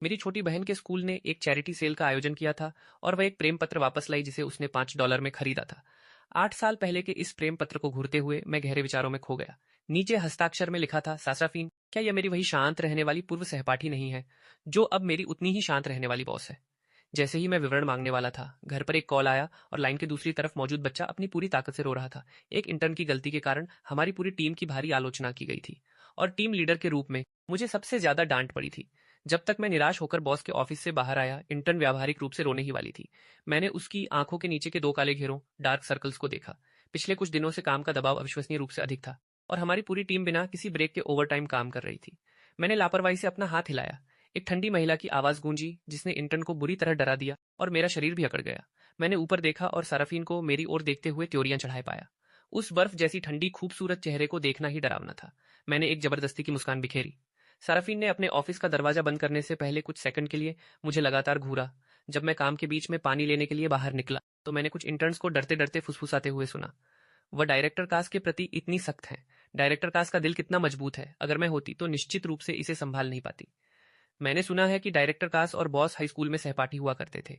मेरी छोटी बहन के स्कूल ने एक चैरिटी सेल का आयोजन किया था और वह एक प्रेम पत्र वापस लाई जिसे उसने $5 में खरीदा था। 8 साल पहले के इस प्रेम पत्र को घूरते हुए मैं गहरे विचारों में खो गया। नीचे हस्ताक्षर में लिखा था, सासराफीन, क्या यह मेरी वही शांत रहने वाली पूर्व सहपाठी नहीं है जो अब मेरी उतनी ही शांत रहने वाली बॉस है? जैसे ही मैं विवरण मांगने वाला था, घर पर एक कॉल आया और लाइन की दूसरी तरफ मौजूद बच्चा अपनी पूरी ताकत से रो रहा था। एक इंटर्न की गलती के कारण हमारी पूरी टीम की भारी आलोचना की गई थी और टीम लीडर के रूप में मुझे सबसे ज्यादा डांट पड़ी थी। जब तक मैं निराश होकर बॉस के ऑफिस से बाहर आया, इंटर्न व्यावहारिक रूप से रोने ही वाली थी। मैंने उसकी आंखों के नीचे के दो काले घेरों, डार्क सर्कल्स को देखा। पिछले कुछ दिनों से काम का दबाव अविश्वसनीय रूप से अधिक था और हमारी पूरी टीम बिना किसी ब्रेक के ओवरटाइम काम कर रही थी। मैंने लापरवाही से अपना हाथ हिलाया। एक ठंडी महिला की आवाज गूंजी जिसने इंटर्न को बुरी तरह डरा दिया और मेरा शरीर भी अकड़ गया। मैंने ऊपर देखा और साराफीन को मेरी ओर देखते हुए त्योरियां चढ़ाए पाया। उस बर्फ जैसी ठंडी खूबसूरत चेहरे को देखना ही डरावना था। मैंने एक जबरदस्ती की मुस्कान बिखेरी। साराफीन ने अपने ऑफिस का दरवाजा बंद करने से पहले कुछ सेकंड के लिए मुझे लगातार घूरा। जब मैं काम के बीच में पानी लेने के लिए बाहर निकला तो मैंने कुछ इंटर्न्स को डरते डरते फुसफुसाते हुए सुना। वह डायरेक्टर कास्ट के प्रति इतनी सख्त है। डायरेक्टर कास्ट का दिल कितना मजबूत है, अगर मैं होती तो निश्चित रूप से इसे संभाल नहीं पाती। मैंने सुना है कि डायरेक्टर कास और बॉस हाई स्कूल में सहपाठी हुआ करते थे।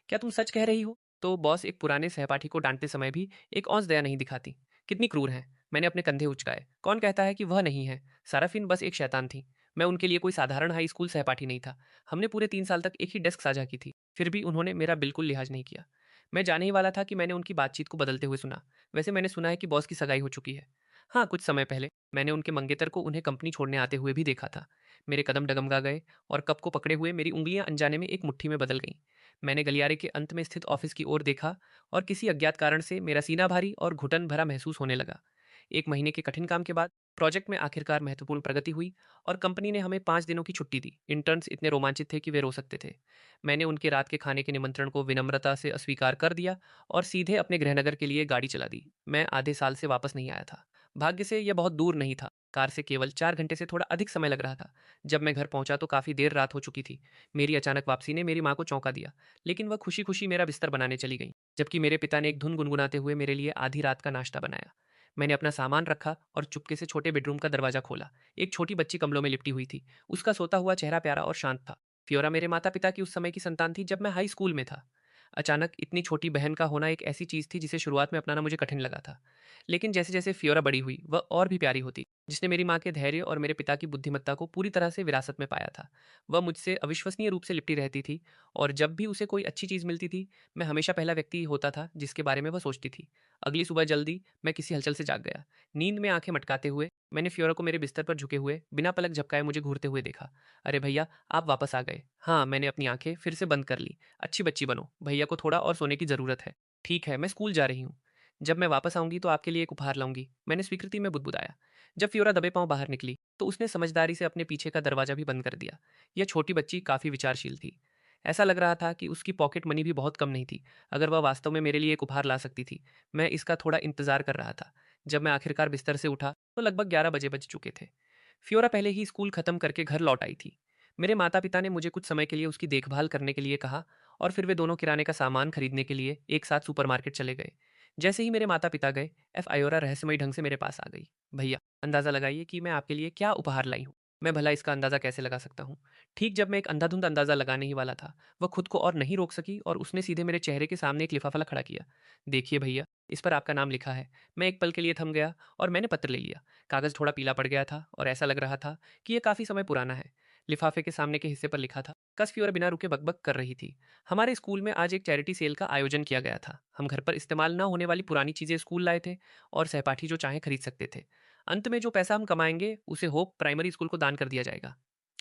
क्या तुम सच कह रही हो? तो बॉस एक पुराने सहपाठी को डांटते समय भी एक औंस दया नहीं दिखाती। कितनी क्रूर है। मैंने अपने कंधे उचकाए। कौन कहता है कि वह नहीं है? साराफिन बस एक शैतान थी। मैं उनके लिए कोई साधारण हाई स्कूल सहपाठी नहीं था। हमने पूरे 3 साल तक एक ही डेस्क साझा की थी, फिर भी उन्होंने मेरा बिल्कुल लिहाज नहीं किया। मैं जाने ही वाला था कि मैंने उनकी बातचीत को बदलते हुए सुना। वैसे मैंने सुना है कि बॉस की सगाई हो चुकी है। हाँ, कुछ समय पहले मैंने उनके मंगेतर को उन्हें कंपनी छोड़ने आते हुए भी देखा था। मेरे कदम डगमगा गए और कप को पकड़े हुए मेरी उंगलियां अनजाने में एक मुट्ठी में बदल गईं। मैंने गलियारे के अंत में स्थित ऑफिस की ओर देखा और किसी अज्ञात कारण से मेरा सीना भारी और घुटन भरा महसूस होने लगा। 1 महीने के कठिन काम के बाद प्रोजेक्ट में आखिरकार महत्वपूर्ण प्रगति हुई और कंपनी ने हमें 5 दिनों की छुट्टी दी। इंटर्न्स इतने रोमांचित थे कि वे रो सकते थे। मैंने उनके रात के खाने के निमंत्रण को विनम्रता से अस्वीकार कर दिया और सीधे अपने गृहनगर के लिए गाड़ी चला दी। मैं आधे साल से वापस नहीं आया था। भाग्य से यह बहुत दूर नहीं था। कार से केवल 4 घंटे से थोड़ा अधिक समय लग रहा था। जब मैं घर पहुंचा तो काफ़ी देर रात हो चुकी थी। मेरी अचानक वापसी ने मेरी माँ को चौंका दिया, लेकिन वह खुशी खुशी मेरा बिस्तर बनाने चली गई, जबकि मेरे पिता ने एक धुन गुनगुनाते हुए मेरे लिए आधी रात का नाश्ता बनाया। मैंने अपना सामान रखा और चुपके से छोटे बेडरूम का दरवाजा खोला। एक छोटी बच्ची कमलों में लिपटी हुई थी। उसका सोता हुआ चेहरा प्यारा और शांत था। फियोरा मेरे माता पिता की उस समय की संतान थी जब मैं हाई स्कूल में था। अचानक इतनी छोटी बहन का होना एक ऐसी चीज़ थी जिसे शुरुआत में अपनाना मुझे कठिन लगा था। लेकिन जैसे जैसे फियोरा बड़ी हुई वह और भी प्यारी होती, जिसने मेरी माँ के धैर्य और मेरे पिता की बुद्धिमत्ता को पूरी तरह से विरासत में पाया था। वह मुझसे अविश्वसनीय रूप से लिपटी रहती थी और जब भी उसे कोई अच्छी चीज़ मिलती थी, मैं हमेशा पहला व्यक्ति होता था जिसके बारे में वह सोचती थी। अगली सुबह जल्दी मैं किसी हलचल से जाग गया। नींद में आंखें मटकाते हुए मैंने फियोरा को मेरे बिस्तर पर झुके हुए बिना पलक झपकाए मुझे घूरते हुए देखा। अरे भैया, आप वापस आ गए। हाँ, मैंने अपनी आंखें फिर से बंद कर ली। अच्छी बच्ची बनो, भैया को थोड़ा और सोने की ज़रूरत है। ठीक है, मैं स्कूल जा रही हूँ। जब मैं वापस आऊंगी तो आपके लिए एक उपहार लाऊंगी, मैंने स्वीकृति में बुदबुदाया। जब फियोरा दबे पांव बाहर निकली तो उसने समझदारी से अपने पीछे का दरवाजा भी बंद कर दिया। यह छोटी बच्ची काफ़ी विचारशील थी। ऐसा लग रहा था कि उसकी पॉकेट मनी भी बहुत कम नहीं थी। अगर वह वास्तव में मेरे लिए एक उपहार ला सकती थी। मैं इसका थोड़ा इंतजार कर रहा था। जब मैं आखिरकार बिस्तर से उठा तो लगभग 11 बजे बज चुके थे। फियोरा पहले ही स्कूल खत्म करके घर लौट आई थी। मेरे माता पिता ने मुझे कुछ समय के लिए उसकी देखभाल करने के लिए कहा और फिर वे दोनों किराने का सामान खरीदने के लिए एक साथ सुपरमार्केट चले गए। जैसे ही मेरे माता पिता गए, एफ आयोरा रहस्यमयी ढंग से मेरे पास आ गई। भैया, अंदाजा लगाइए कि मैं आपके लिए क्या उपहार लाई हूँ। मैं भला इसका अंदाजा कैसे लगा सकता हूँ? ठीक जब मैं एक अंधाधुंध अंदाजा लगाने ही वाला था, वह खुद को और नहीं रोक सकी और उसने सीधे मेरे चेहरे के सामने एक लिफाफा खड़ा किया। देखिए भैया, इस पर आपका नाम लिखा है। मैं एक पल के लिए थम गया और मैंने पत्र ले लिया। कागज थोड़ा पीला पड़ गया था और ऐसा लग रहा था कि यह काफी समय पुराना है। लिफाफे के सामने के हिस्से पर लिखा था, कसफी और बिना रुके बकबक कर रही थी। हमारे स्कूल में आज एक चैरिटी सेल का आयोजन किया गया था। हम घर पर इस्तेमाल न होने वाली पुरानी चीजें स्कूल लाए थे और सहपाठी जो चाहे खरीद सकते थे। अंत में जो पैसा हम कमाएंगे उसे होप प्राइमरी स्कूल को दान कर दिया जाएगा।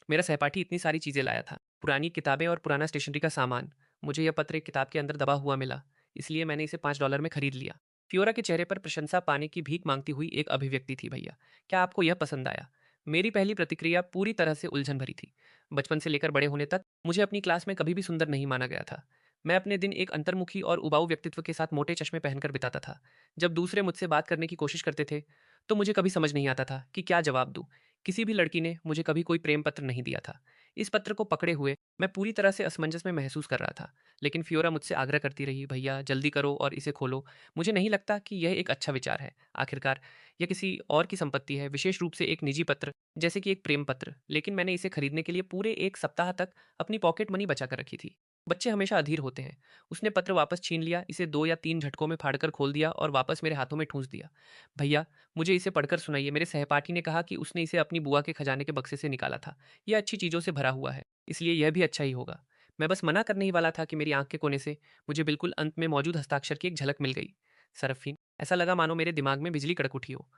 मेरा सहपाठी इतनी सारी चीजें लाया था, पुरानी किताबें और पुराना स्टेशनरी का सामान। मुझे यह पत्र एक किताब के अंदर दबा हुआ मिला, इसलिए मैंने इसे $5 में खरीद लिया। फियोरा के चेहरे पर प्रशंसा पाने की भीख मांगती हुई एक अभिव्यक्ति थी। भैया, क्या आपको यह पसंद आया? मेरी पहली प्रतिक्रिया पूरी तरह से उलझन भरी थी। बचपन से लेकर बड़े होने तक मुझे अपनी क्लास में कभी भी सुंदर नहीं माना गया था। मैं अपने दिन एक अंतर्मुखी और उबाऊ व्यक्तित्व के साथ मोटे चश्मे पहनकर बिताता था। जब दूसरे मुझसे बात करने की कोशिश करते थे तो मुझे कभी समझ नहीं आता था कि क्या जवाब दूं। किसी भी लड़की ने मुझे कभी कोई प्रेम पत्र नहीं दिया था। इस पत्र को पकड़े हुए मैं पूरी तरह से असमंजस में महसूस कर रहा था। लेकिन फियोरा मुझसे आग्रह करती रही, भैया जल्दी करो और इसे खोलो। मुझे नहीं लगता कि यह एक अच्छा विचार है। आखिरकार यह किसी और की संपत्ति है, विशेष रूप से एक निजी पत्र, जैसे कि एक प्रेम पत्र, लेकिन मैंने इसे खरीदने के लिए पूरे 1 सप्ताह तक अपनी पॉकेट मनी बचा कर रखी थी। बच्चे हमेशा अधीर होते हैं। उसने पत्र वापस छीन लिया, इसे 2 या 3 झटकों में फाड़कर खोल दिया और वापस मेरे हाथों में ठूँस दिया। भैया, मुझे इसे पढ़कर सुनाइए। मेरे सहपाठी ने कहा कि उसने इसे अपनी बुआ के खजाने के बक्से से निकाला था। यह अच्छी चीज़ों से भरा हुआ है, इसलिए यह भी अच्छा ही होगा। मैं बस मना करने ही वाला था कि मेरी आँख के कोने से मुझे बिल्कुल अंत में मौजूद हस्ताक्षर की एक झलक मिल गई। सरफीन, ऐसा लगा मानो मेरे दिमाग में बिजली कड़क उठी हो।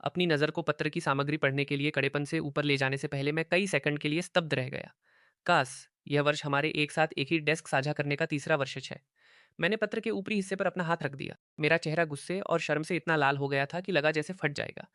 अपनी नज़र को पत्र की सामग्री पढ़ने के लिए कड़ेपन से ऊपर ले जाने से पहले मैं कई सेकंड के लिए स्तब्ध रह गया। काश, यह वर्ष हमारे एक साथ एक ही डेस्क साझा करने का तीसरा वर्ष है। मैंने पत्र के ऊपरी हिस्से पर अपना हाथ रख दिया। मेरा चेहरा गुस्से और शर्म से इतना लाल हो गया था कि लगा जैसे फट जाएगा।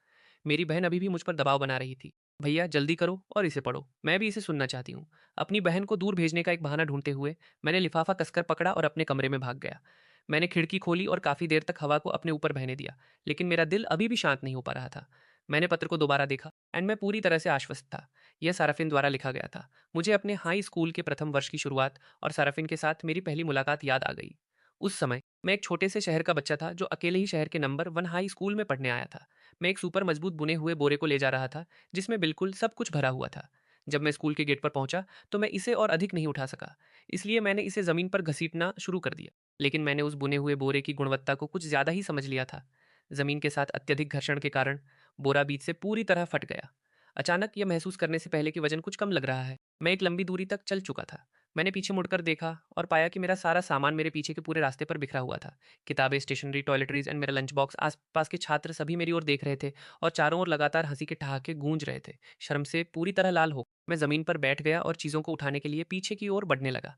मेरी बहन अभी भी मुझ पर दबाव बना रही थी। भैया, जल्दी करो और इसे पढ़ो, मैं भी इसे सुनना चाहती हूँ। अपनी बहन को दूर भेजने का एक बहाना ढूंढते हुए मैंने लिफाफा कसकर पकड़ा और अपने कमरे में भाग गया। मैंने खिड़की खोली और काफ़ी देर तक हवा को अपने ऊपर बहने दिया, लेकिन मेरा दिल अभी भी शांत नहीं हो पा रहा था। मैंने पत्र को दोबारा देखा एंड मैं पूरी तरह से आश्वस्त था। यह साराफिन द्वारा लिखा गया था। मुझे अपने हाई स्कूल के प्रथम वर्ष की शुरुआत और साराफिन के साथ मेरी पहली मुलाकात याद आ गई। उस समय मैं एक छोटे से शहर का बच्चा था जो अकेले ही शहर के नंबर 1 हाई स्कूल में पढ़ने आया था। मैं एक सुपर मजबूत बुने हुए बोरे को ले जा रहा था, जिसमें बिल्कुल सब कुछ भरा हुआ था। जब मैं स्कूल के गेट पर पहुंचा तो मैं इसे और अधिक नहीं उठा सका, इसलिए मैंने इसे जमीन पर घसीटना शुरू कर दिया। लेकिन मैंने उस बुने हुए बोरे की गुणवत्ता को कुछ ज्यादा ही समझ लिया था। जमीन के साथ अत्यधिक घर्षण के कारण बोरा बीच से पूरी तरह फट गया। अचानक यह महसूस करने से पहले कि वजन कुछ कम लग रहा है, मैं एक लंबी दूरी तक चल चुका था। मैंने पीछे मुड़कर देखा और पाया कि मेरा सारा सामान मेरे पीछे के पूरे रास्ते पर बिखरा हुआ था। किताबें, स्टेशनरी, टॉयलेटरीज एंड मेरा लंच बॉक्स। आसपास के छात्र सभी मेरी ओर देख रहे थे और चारों ओर लगातार हंसी के ठहाके गूंज रहे थे। शर्म से पूरी तरह लाल हो मैं जमीन पर बैठ गया और चीज़ों को उठाने के लिए पीछे की ओर बढ़ने लगा।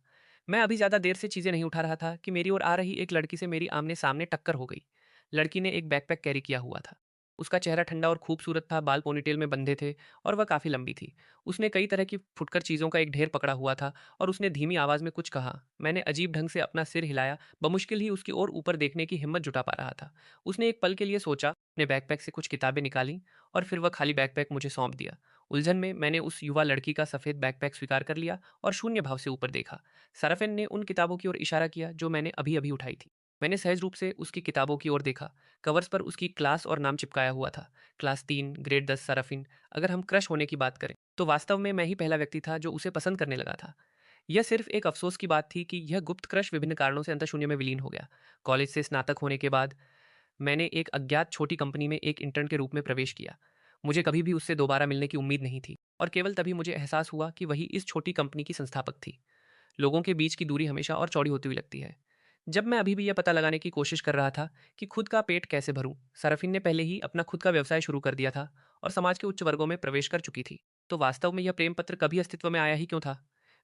मैं अभी ज़्यादा देर से चीज़ें नहीं उठा रहा था कि मेरी ओर आ रही एक लड़की से मेरी आमने सामने टक्कर हो गई। लड़की ने एक बैकपैक कैरी किया हुआ था। उसका चेहरा ठंडा और खूबसूरत था, बाल पोनीटेल में बंधे थे और वह काफ़ी लंबी थी। उसने कई तरह की फुटकर चीज़ों का एक ढेर पकड़ा हुआ था और उसने धीमी आवाज़ में कुछ कहा। मैंने अजीब ढंग से अपना सिर हिलाया, बमुश्किल ही उसकी ओर ऊपर देखने की हिम्मत जुटा पा रहा था। उसने एक पल के लिए सोचा, अपने बैकपैक से कुछ किताबें निकाली और फिर वह खाली बैकपैक मुझे सौंप दिया। उलझन में मैंने उस युवा लड़की का सफ़ेद बैकपैक स्वीकार कर लिया और शून्य भाव से ऊपर देखा। सरफेन ने उन किताबों की ओर इशारा किया जो मैंने अभी अभी उठाई थी। मैंने सहज रूप से उसकी किताबों की ओर देखा। कवर्स पर उसकी क्लास और नाम चिपकाया हुआ था। Class 3, grade 10 सरफिन। अगर हम क्रश होने की बात करें तो वास्तव में मैं ही पहला व्यक्ति था जो उसे पसंद करने लगा था। यह सिर्फ एक अफसोस की बात थी कि यह गुप्त क्रश विभिन्न कारणों से अंतःशून्य में विलीन हो गया। कॉलेज से स्नातक होने के बाद मैंने एक अज्ञात छोटी कंपनी में एक इंटर्न के रूप में प्रवेश किया। मुझे कभी भी उससे दोबारा मिलने की उम्मीद नहीं थी और केवल तभी मुझे एहसास हुआ कि वही इस छोटी कंपनी की संस्थापक थी। लोगों के बीच की दूरी हमेशा और चौड़ी होती हुई लगती है। जब मैं अभी भी यह पता लगाने की कोशिश कर रहा था कि खुद का पेट कैसे भरूं, सरफिन ने पहले ही अपना खुद का व्यवसाय शुरू कर दिया था और समाज के उच्च वर्गों में प्रवेश कर चुकी थी। तो वास्तव में यह प्रेम पत्र कभी अस्तित्व में आया ही क्यों था?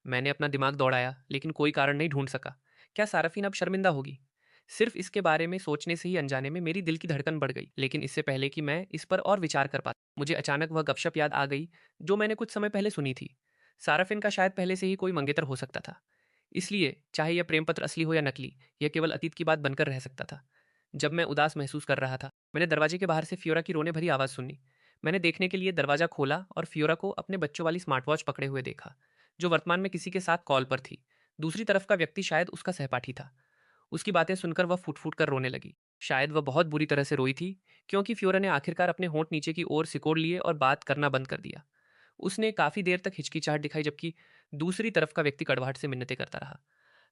मैंने अपना दिमाग दौड़ाया, लेकिन कोई कारण नहीं ढूंढ सका। क्या सारफीन अब शर्मिंदा होगी? सिर्फ इसके बारे में सोचने से ही अनजाने में मेरी दिल की धड़कन बढ़ गई। लेकिन इससे पहले कि मैं इस पर और विचार कर पाता, मुझे अचानक वह गपशप याद आ गई जो मैंने कुछ समय पहले सुनी थी। साराफिन का शायद पहले से ही कोई मंगेतर हो सकता था। इसलिए चाहे यह प्रेम पत्र असली हो या नकली, यह केवल अतीत की बात बनकर रह सकता था। जब मैं उदास महसूस कर रहा था, मैंने दरवाजे के बाहर से फियोरा की रोने भरी आवाज़ सुनी। मैंने देखने के लिए दरवाज़ा खोला और फियोरा को अपने बच्चों वाली स्मार्ट वॉच पकड़े हुए देखा, जो वर्तमान में किसी के साथ कॉल पर थी। दूसरी तरफ का व्यक्ति शायद उसका सहपाठी था। उसकी बातें सुनकर वह फूट-फूट कर रोने लगी। शायद वह बहुत बुरी तरह से रोई थी, क्योंकि फियोरा ने आखिरकार अपने होंठ नीचे की ओर सिकोड़ लिए और बात करना बंद कर दिया। उसने काफ़ी देर तक हिचकिचाहट दिखाई, जबकि दूसरी तरफ का व्यक्ति कड़वाहट से मिन्नतें करता रहा।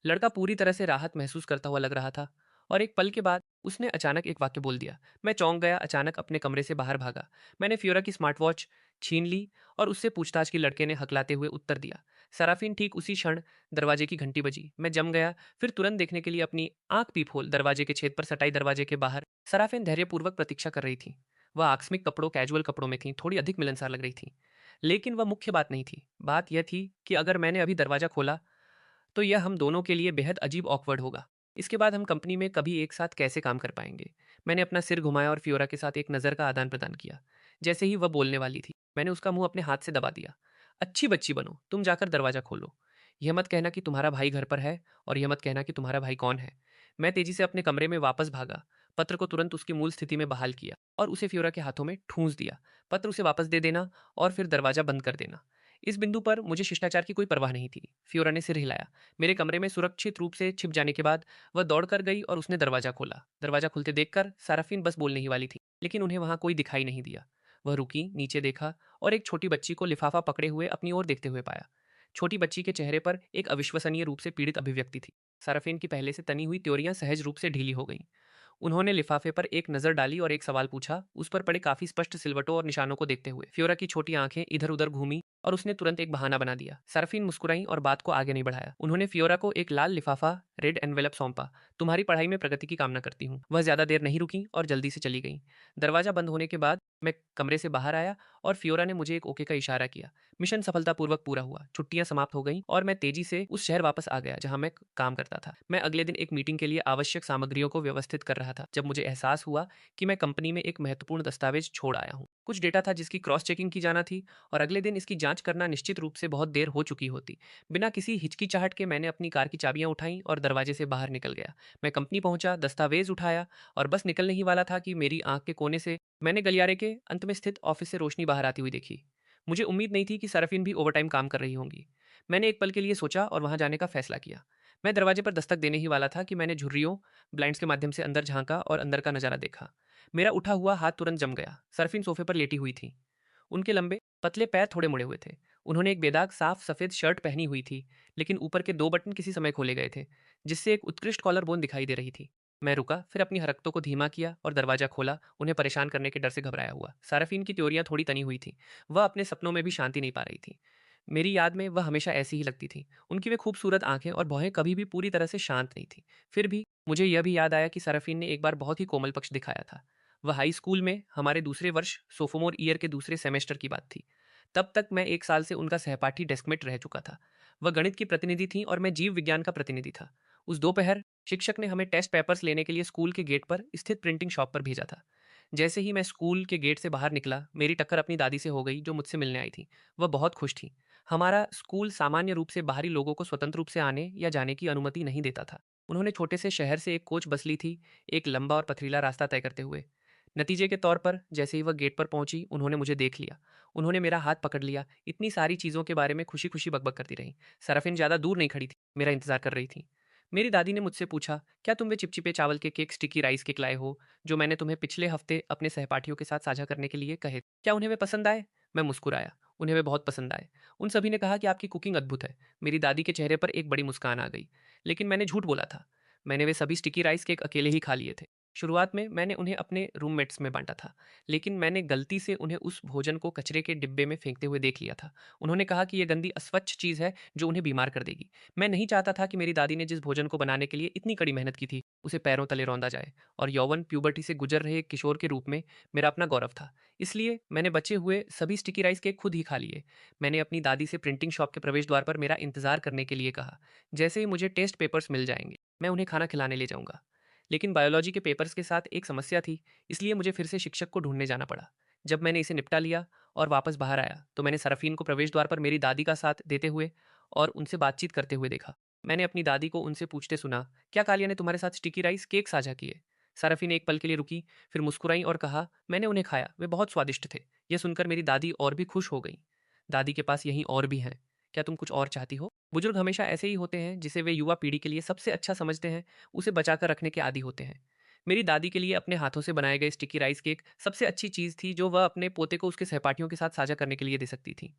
लड़का पूरी तरह से राहत महसूस करता हुआ लग रहा था और एक पल के बाद उसने अचानक एक वाक्य बोल दिया। मैं चौंक गया, अचानक अपने कमरे से बाहर भागा। मैंने फियोरा की स्मार्ट वॉच छीन ली और उससे पूछताछ की लड़के ने हकलाते हुए उत्तर दिया। सराफिन ठीक उसी क्षण दरवाजे की घंटी बजी। मैं जम गया, फिर तुरंत देखने के लिए अपनी आंख पीपहोल दरवाजे के छेद पर सटाई। दरवाजे के बाहर सराफिन धैर्यपूर्वक प्रतीक्षा कर रही थी। वह आकस्मिक कपड़ों, कैजुअल कपड़ों में थी, थोड़ी अधिक मिलनसार लग रही थी। लेकिन वह मुख्य बात नहीं थी। बात यह थी कि अगर मैंने अभी दरवाजा खोला तो यह हम दोनों के लिए बेहद अजीब ऑकवर्ड होगा। इसके बाद हम कंपनी में कभी एक साथ कैसे काम कर पाएंगे? मैंने अपना सिर घुमाया और फियोरा के साथ एक नज़र का आदान प्रदान किया। जैसे ही वह बोलने वाली थी, मैंने उसका मुंह अपने हाथ से दबा दिया। अच्छी बच्ची बनो, तुम जाकर दरवाजा खोलो। यह मत कहना कि तुम्हारा भाई घर पर है और यह मत कहना कि तुम्हारा भाई कौन है। मैं तेजी से अपने कमरे में वापस भागा, पत्र को तुरंत उसकी मूल स्थिति में बहाल किया और उसे फियोरा के हाथों में ठूंस दिया। पत्र उसे वापस दे देना और फिर दरवाजा बंद कर देना। इस बिंदु पर मुझे शिष्टाचार की कोई परवाह नहीं थी। फियोरा ने सिर हिलाया। मेरे कमरे में सुरक्षित रूप से छिप जाने के बाद वह दौड़ कर गई और उसने दरवाजा खोला। दरवाजा खुलते देखकर साराफीन बस बोलने ही वाली थी, लेकिन उन्हें वहां कोई दिखाई नहीं दिया। वह रुकी, नीचे देखा और एक छोटी बच्ची को लिफाफा पकड़े हुए अपनी ओर देखते हुए पाया। छोटी बच्ची के चेहरे पर एक अविश्वसनीय रूप से पीड़ित अभिव्यक्ति थी। साराफीन की पहले से तनी हुई त्योरियां सहज रूप से ढीली हो गईं। उन्होंने लिफाफे पर एक नजर डाली और एक सवाल पूछा, उस पर पड़े काफी स्पष्ट सिलवटों और निशानों को देखते हुए। फ्योरा की छोटी आंखें इधर उधर घूमी और उसने तुरंत एक बहाना बना दिया। सरफीन मुस्कुराई और बात को आगे नहीं बढ़ाया। उन्होंने फियोरा को एक लाल लिफाफा, रेड एनवेलप सौंपा। तुम्हारी पढ़ाई में प्रगति की कामना करती हूँ। वह ज्यादा देर नहीं रुकी और जल्दी से चली गई। दरवाजा बंद होने के बाद मैं कमरे से बाहर आया और फियोरा ने मुझे एक ओके का इशारा किया। मिशन सफलतापूर्वक पूरा हुआ, छुट्टियां समाप्त हो गईं और मैं तेजी से उस शहर वापस आ गया जहां मैं काम करता था। मैं अगले दिन एक मीटिंग के लिए आवश्यक सामग्रियों को व्यवस्थित कर रहा था जब मुझे एहसास हुआ कि मैं कंपनी में एक महत्वपूर्ण दस्तावेज छोड़ आया हूँ। कुछ डेटा था जिसकी क्रॉस चेकिंग की जाना थी और अगले दिन इसकी जांच करना निश्चित रूप से बहुत देर हो चुकी होती। बिना किसी हिचकिचाहट के मैंने अपनी कार की चाबियां उठाईं और दरवाजे से बाहर निकल गया। मैं कंपनी पहुंचा, दस्तावेज उठाया और बस निकलने ही वाला था कि मेरी आंख के कोने से मैंने गलियारे के अंत में स्थित ऑफिस से रोशनी बाहर आती हुई देखी। मुझे उम्मीद नहीं थी कि सरफिन भी ओवरटाइम काम कर रही होंगी। मैंने एक पल के लिए सोचा और वहां जाने का फैसला किया। मैं दरवाजे पर दस्तक देने ही वाला था कि मैंने झुर्रियों, ब्लाइंड्स के माध्यम से अंदर झांका और अंदर का नजारा देखा। मेरा उठा हुआ हाथ तुरंत जम गया। सरफिन सोफे पर लेटी हुई थी। उनके लंबे पतले पैर थोड़े मुड़े हुए थे। उन्होंने एक बेदाग साफ सफेद शर्ट पहनी हुई थी, लेकिन ऊपर के दो बटन किसी समय खोले गए थे, जिससे एक उत्कृष्ट कॉलर बोन दिखाई दे रही थी। मैं रुका, फिर अपनी हरकतों को धीमा किया और दरवाजा खोला, उन्हें परेशान करने के डर से घबराया हुआ। साराफीन की त्योरियां थोड़ी तनी हुई थी। वह अपने सपनों में भी शांति नहीं पा रही थी। मेरी याद में वह हमेशा ऐसी ही लगती थी। उनकी वे खूबसूरत आंखें और भौहें कभी भी पूरी तरह से शांत नहीं थी। फिर भी मुझे यह भी याद आया कि सराफीन ने एक बार बहुत ही कोमल पक्ष दिखाया था। वह हाई स्कूल में हमारे दूसरे वर्ष सोफोमोर ईयर के दूसरे सेमेस्टर की बात थी। तब तक मैं एक साल से उनका सहपाठी डेस्कमेट रह चुका था। वह गणित की प्रतिनिधि थी और मैं जीव विज्ञान का प्रतिनिधि था। उस दोपहर शिक्षक ने हमें टेस्ट पेपर्स लेने के लिए स्कूल के गेट पर स्थित प्रिंटिंग शॉप पर भेजा था। जैसे ही मैं स्कूल के गेट से बाहर निकला, मेरी टक्कर अपनी दादी से हो गई जो मुझसे मिलने आई थी। वह बहुत खुश थी। हमारा स्कूल सामान्य रूप से बाहरी लोगों को स्वतंत्र रूप से आने या जाने की अनुमति नहीं देता था। उन्होंने छोटे से शहर से एक कोच बस ली थी, एक लंबा और पथरीला रास्ता तय करते हुए। नतीजे के तौर पर जैसे ही वह गेट पर पहुंची, उन्होंने मुझे देख लिया। उन्होंने मेरा हाथ पकड़ लिया, इतनी सारी चीज़ों के बारे में खुशी खुशी बकबक करती रही। सरफिन ज़्यादा दूर नहीं खड़ी थी, मेरा इंतजार कर रही थी। मेरी दादी ने मुझसे पूछा, क्या तुम वे चिपचिपे चावल के केक, स्टिकी राइस केक लाए हो जो मैंने तुम्हें पिछले हफ्ते अपने सहपाठियों के साथ साझा करने के लिए कहे? क्या उन्हें वे पसंद आए? मैं मुस्कुराया। उन्हें वे बहुत पसंद आए। उन सभी ने कहा कि आपकी कुकिंग अद्भुत है। मेरी दादी के चेहरे पर एक बड़ी मुस्कान आ गई। लेकिन मैंने झूठ बोला था। मैंने वे सभी स्टिकी राइस केक अकेले ही खा लिए थे। शुरुआत में मैंने उन्हें अपने रूममेट्स में बांटा था, लेकिन मैंने गलती से उन्हें उस भोजन को कचरे के डिब्बे में फेंकते हुए देख लिया था। उन्होंने कहा कि यह गंदी अस्वच्छ चीज़ है जो उन्हें बीमार कर देगी। मैं नहीं चाहता था कि मेरी दादी ने जिस भोजन को बनाने के लिए इतनी कड़ी मेहनत की थी, उसे पैरों तले रौंदा जाए। और यौवन प्यूबर्टी से गुजर रहे एक किशोर के रूप में मेरा अपना गौरव था। इसलिए मैंने बचे हुए सभी स्टिकी राइस केक खुद ही खा लिए। मैंने अपनी दादी से प्रिंटिंग शॉप के प्रवेश द्वार पर मेरा इंतजार करने के लिए कहा। जैसे ही मुझे टेस्ट पेपर्स मिल जाएंगे, मैं उन्हें खाना खिलाने ले जाऊंगा। लेकिन बायोलॉजी के पेपर्स के साथ एक समस्या थी, इसलिए मुझे फिर से शिक्षक को ढूंढने जाना पड़ा। जब मैंने इसे निपटा लिया और वापस बाहर आया, तो मैंने सरफीन को प्रवेश द्वार पर मेरी दादी का साथ देते हुए और उनसे बातचीत करते हुए देखा। मैंने अपनी दादी को उनसे पूछते सुना, क्या कालिया ने तुम्हारे साथ स्टिकी राइस केक साझा किए? सरफीन एक पल के लिए रुकी, फिर मुस्कुराई और कहा, मैंने उन्हें खाया, वे बहुत स्वादिष्ट थे। यह सुनकर मेरी दादी और भी खुश हो गई। दादी के पास यहीं और भी हैं। क्या तुम कुछ और चाहती हो? बुजुर्ग हमेशा ऐसे ही होते हैं, जिसे वे युवा पीढ़ी के लिए सबसे अच्छा समझते हैं, उसे बचाकर रखने के आदी होते हैं। मेरी दादी के लिए अपने हाथों से बनाए गए स्टिकी राइस केक सबसे अच्छी चीज़ थी जो वह अपने पोते को उसके सहपाठियों के साथ साझा करने के लिए दे सकती थी।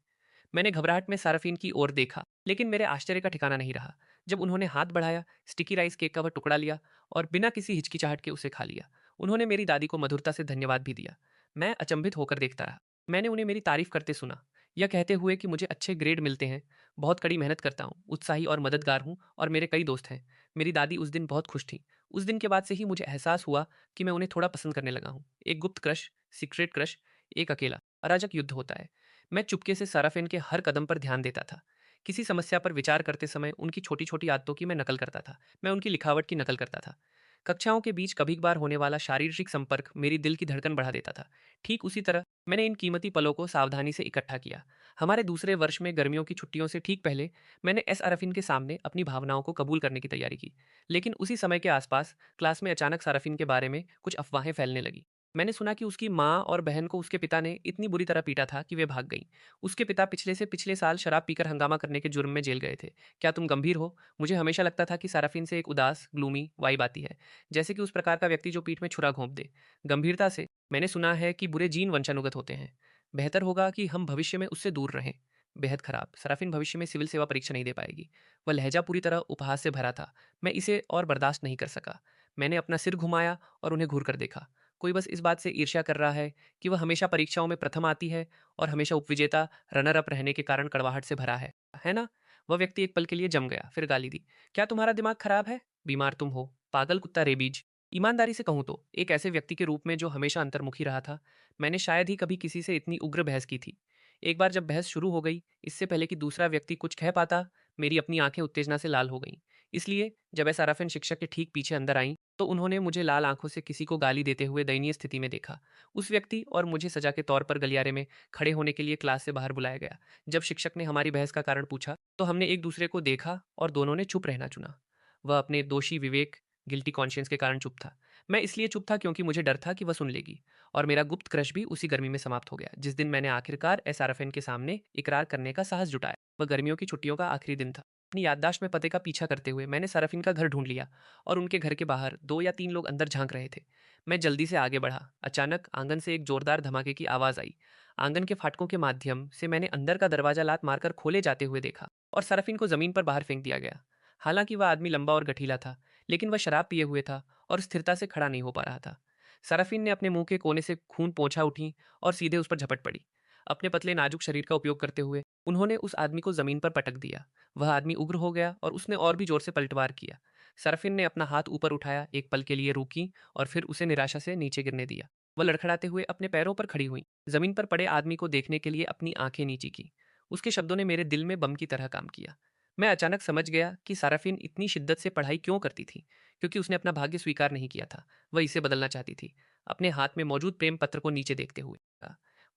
मैंने घबराहट में साराफीन की ओर देखा, लेकिन मेरे आश्चर्य का ठिकाना नहीं रहा जब उन्होंने हाथ बढ़ाया, स्टिकी राइस केक का वह टुकड़ा लिया और बिना किसी हिचकिचाहट के उसे खा लिया। उन्होंने मेरी दादी को मधुरता से धन्यवाद भी दिया। मैं अचंभित होकर देखता रहा। मैंने उन्हें मेरी तारीफ करते सुना, यह कहते हुए कि मुझे अच्छे ग्रेड मिलते हैं, बहुत कड़ी मेहनत करता हूँ, उत्साही और मददगार हूँ और मेरे कई दोस्त हैं। मेरी दादी उस दिन बहुत खुश थी। उस दिन के बाद से ही मुझे एहसास हुआ कि मैं उन्हें थोड़ा पसंद करने लगा हूँ। एक गुप्त क्रश, सीक्रेट क्रश, एक अकेला अराजक युद्ध होता है। मैं चुपके से साराफेन के हर कदम पर ध्यान देता था। किसी समस्या पर विचार करते समय उनकी छोटी छोटी आदतों की मैं नकल करता था। मैं उनकी लिखावट की नकल करता था। कक्षाओं के बीच कभी कभार होने वाला शारीरिक संपर्क मेरी दिल की धड़कन बढ़ा देता था। ठीक उसी तरह मैंने इन कीमती पलों को सावधानी से इकट्ठा किया। हमारे दूसरे वर्ष में गर्मियों की छुट्टियों से ठीक पहले मैंने एस अरफिन के सामने अपनी भावनाओं को कबूल करने की तैयारी की। लेकिन उसी समय के आसपास क्लास में अचानक सारफिन के बारे में कुछ अफवाहें फैलने लगी। मैंने सुना कि उसकी माँ और बहन को उसके पिता ने इतनी बुरी तरह पीटा था कि वे भाग गईं। उसके पिता पिछले से पिछले साल शराब पीकर हंगामा करने के जुर्म में जेल गए थे। क्या तुम गंभीर हो? मुझे हमेशा लगता था कि साराफिन से एक उदास, ग्लूमी वाइब आती है, जैसे कि उस प्रकार का व्यक्ति जो पीठ में छुरा घोंप दे। गंभीरता से? मैंने सुना है कि बुरे जीन वंशानुगत होते हैं। बेहतर होगा कि हम भविष्य में उससे दूर रहें। बेहद खराब। सराफिन भविष्य में सिविल सेवा परीक्षा नहीं दे पाएगी। वह लहजा पूरी तरह उपहास से भरा था। मैं इसे और बर्दाश्त नहीं कर सका। मैंने अपना सिर घुमाया और उन्हें घूर कर देखा। कोई बस इस बात से ईर्ष्या कर रहा है कि वह हमेशा परीक्षाओं में प्रथम आती है और हमेशा उपविजेता, रनर अप रहने के कारण कड़वाहट से भरा है ना? वह व्यक्ति एक पल के लिए जम गया, फिर गाली दी। क्या तुम्हारा दिमाग खराब है? बीमार तुम हो, पागल कुत्ता रेबीज। ईमानदारी से कहूं तो एक ऐसे व्यक्ति के रूप में जो हमेशा अंतर्मुखी रहा था, मैंने शायद ही कभी किसी से इतनी उग्र बहस की थी। एक बार जब बहस शुरू हो गई, इससे पहले कि दूसरा व्यक्ति कुछ कह पाता, मेरी अपनी आंखें उत्तेजना से लाल हो गईं। इसलिए जब एसआरएफएन शिक्षक के ठीक पीछे अंदर आईं, तो उन्होंने मुझे लाल आंखों से किसी को गाली देते हुए दयनीय स्थिति में देखा। उस व्यक्ति और मुझे सजा के तौर पर गलियारे में खड़े होने के लिए क्लास से बाहर बुलाया गया। जब शिक्षक ने हमारी बहस का कारण पूछा, तो हमने एक दूसरे को देखा और दोनों ने चुप रहना चुना। वह अपने दोषी विवेक, गिल्टी कॉन्शियंस के कारण चुप था। मैं इसलिए चुप था क्योंकि मुझे डर था कि वह सुन लेगी। और मेरा गुप्त क्रश भी उसी गर्मी में समाप्त हो गया जिस दिन मैंने आखिरकार एसआरएफएन के सामने इकरार करने का साहस जुटाया। वह गर्मियों की छुट्टियों का आखिरी दिन था। अपनी याददाश्त में पते का पीछा करते हुए मैंने सराफिन का घर ढूंढ लिया और उनके घर के बाहर 2 या 3 लोग अंदर झांक रहे थे। मैं जल्दी से आगे बढ़ा। अचानक आंगन से एक जोरदार धमाके की आवाज आई। आंगन के फाटकों के माध्यम से मैंने अंदर का दरवाजा लात मारकर खोले जाते हुए देखा और सराफिन को जमीन पर बाहर फेंक दिया गया। हालांकि वह आदमी लंबा और गठीला था, लेकिन वह शराब पिए हुए था और स्थिरता से खड़ा नहीं हो पा रहा था। सराफिन ने अपने मुंह के कोने से खून पोंछा उठी और सीधे उस पर झपट पड़ी। अपने पतले नाजुक शरीर का उपयोग करते हुए उन्होंने उस आदमी को जमीन पर पटक दिया। वह आदमी उग्र हो गया और उसने और भी जोर से पलटवार किया। सरफिन ने अपना हाथ ऊपर उठाया, एक पल के लिए रुकी और फिर उसे निराशा से नीचे गिरने दिया। वह लड़खड़ाते हुए अपने पैरों पर खड़ी हुई, जमीन पर पड़े आदमी को देखने के लिए अपनी आंखें नीची की। उसके शब्दों ने मेरे दिल में बम की तरह काम किया। मैं अचानक समझ गया कि साराफिन इतनी शिद्दत से पढ़ाई क्यों करती थी। क्योंकि उसने अपना भाग्य स्वीकार नहीं किया था, वह इसे बदलना चाहती थी। अपने हाथ में मौजूद प्रेम पत्र को नीचे देखते हुए